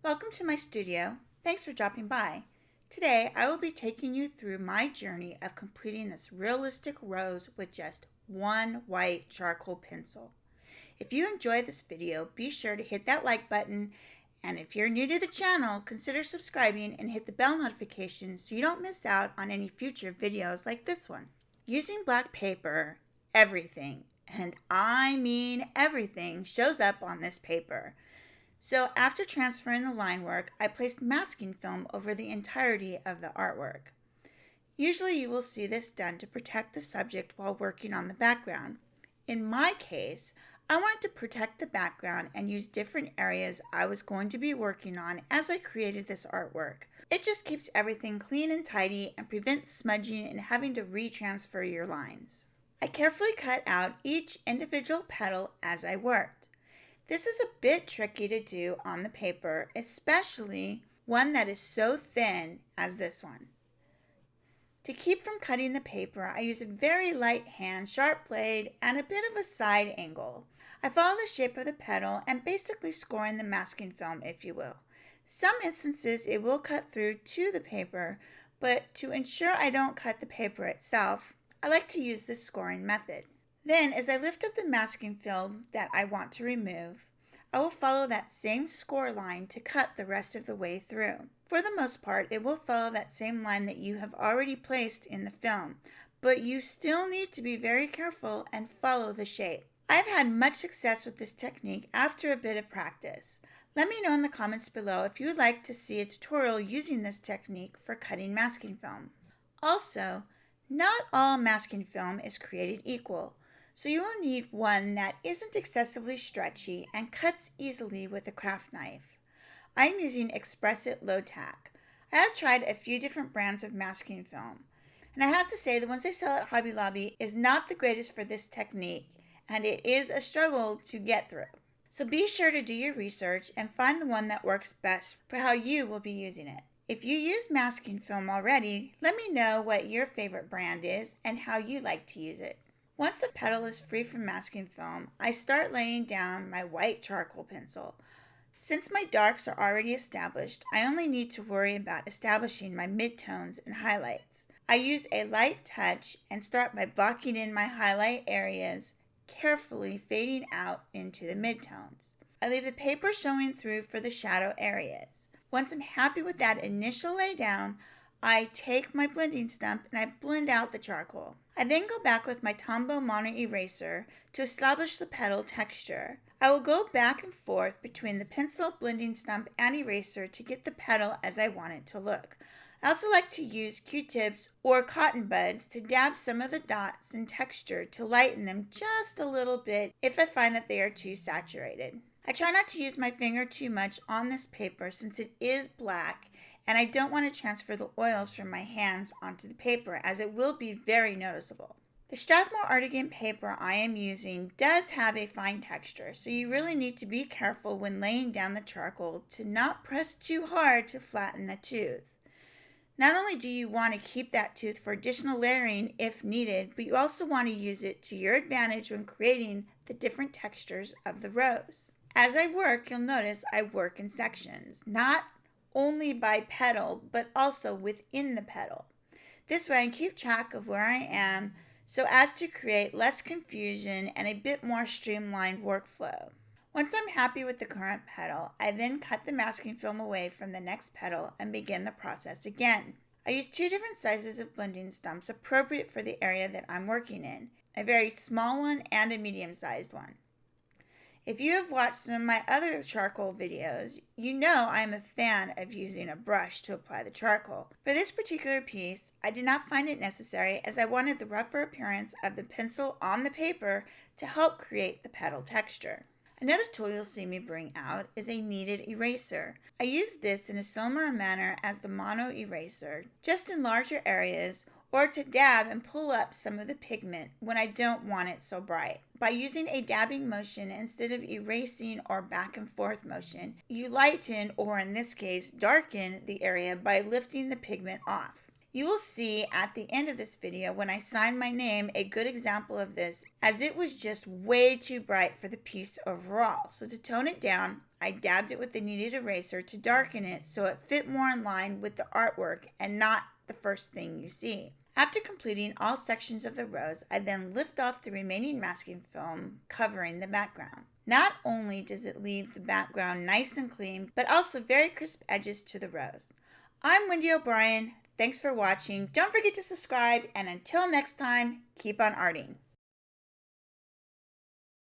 Welcome to my studio. Thanks for dropping by. Today I will be taking you through my journey of completing this realistic rose with just one white charcoal pencil. If you enjoyed this video, be sure to hit that like button, and if you're new to the channel, consider subscribing and hit the bell notification so you don't miss out on any future videos like this one. Using black paper, everything, and I mean everything, shows up on this paper. So after transferring the line work, I placed masking film over the entirety of the artwork. Usually you will see this done to protect the subject while working on the background. In my case, I wanted to protect the background and use different areas I was going to be working on as I created this artwork. It just keeps everything clean and tidy and prevents smudging and having to retransfer your lines. I carefully cut out each individual petal as I worked. This is a bit tricky to do on the paper, especially one that is so thin as this one. To keep from cutting the paper, I use a very light hand, sharp blade, and a bit of a side angle. I follow the shape of the petal and basically score in the masking film, if you will. Some instances it will cut through to the paper, but to ensure I don't cut the paper itself, I like to use this scoring method. Then, as I lift up the masking film that I want to remove, I will follow that same score line to cut the rest of the way through. For the most part, it will follow that same line that you have already placed in the film, but you still need to be very careful and follow the shape. I've had much success with this technique after a bit of practice. Let me know in the comments below if you would like to see a tutorial using this technique for cutting masking film. Also, not all masking film is created equal. So you will need one that isn't excessively stretchy and cuts easily with a craft knife. I am using Xrissart Low Tack. I have tried a few different brands of masking film, and I have to say the ones they sell at Hobby Lobby is not the greatest for this technique, and it is a struggle to get through. So be sure to do your research and find the one that works best for how you will be using it. If you use masking film already, let me know what your favorite brand is and how you like to use it. Once the petal is free from masking film, I start laying down my white charcoal pencil. Since my darks are already established, I only need to worry about establishing my midtones and highlights. I use a light touch and start by blocking in my highlight areas, carefully fading out into the midtones. I leave the paper showing through for the shadow areas. Once I'm happy with that initial laydown, I take my blending stump and I blend out the charcoal. I then go back with my Tombow mono eraser to establish the petal texture. I will go back and forth between the pencil, blending stump, and eraser to get the petal as I want it to look. I also like to use Q-tips or cotton buds to dab some of the dots and texture to lighten them just a little bit if I find that they are too saturated. I try not to use my finger too much on this paper since it is black, and I don't want to transfer the oils from my hands onto the paper as it will be very noticeable. The Strathmore Artagain paper I am using does have a fine texture, so you really need to be careful when laying down the charcoal to not press too hard to flatten the tooth. Not only do you want to keep that tooth for additional layering if needed, but you also want to use it to your advantage when creating the different textures of the rose. As I work, you'll notice I work in sections, not only by petal, but also within the petal. This way I keep track of where I am so as to create less confusion and a bit more streamlined workflow. Once I'm happy with the current petal, I then cut the masking film away from the next petal and begin the process again. I use two different sizes of blending stumps appropriate for the area that I'm working in, a very small one and a medium-sized one. If you have watched some of my other charcoal videos, you know I am a fan of using a brush to apply the charcoal. For this particular piece, I did not find it necessary as I wanted the rougher appearance of the pencil on the paper to help create the petal texture. Another tool you'll see me bring out is a kneaded eraser. I use this in a similar manner as the mono eraser, just in larger areas, or to dab and pull up some of the pigment when I don't want it so bright. By using a dabbing motion instead of erasing or back and forth motion, you lighten, or in this case, darken the area by lifting the pigment off. You will see at the end of this video when I sign my name a good example of this, as it was just way too bright for the piece overall. So to tone it down, I dabbed it with the Kneaded Eraser to darken it so it fit more in line with the artwork and not the first thing you see. After completing all sections of the rose, I then lift off the remaining masking film covering the background. Not only does it leave the background nice and clean, but also very crisp edges to the rose. I'm Wendy O'Brien. Thanks for watching. Don't forget to subscribe, and until next time, keep on arting.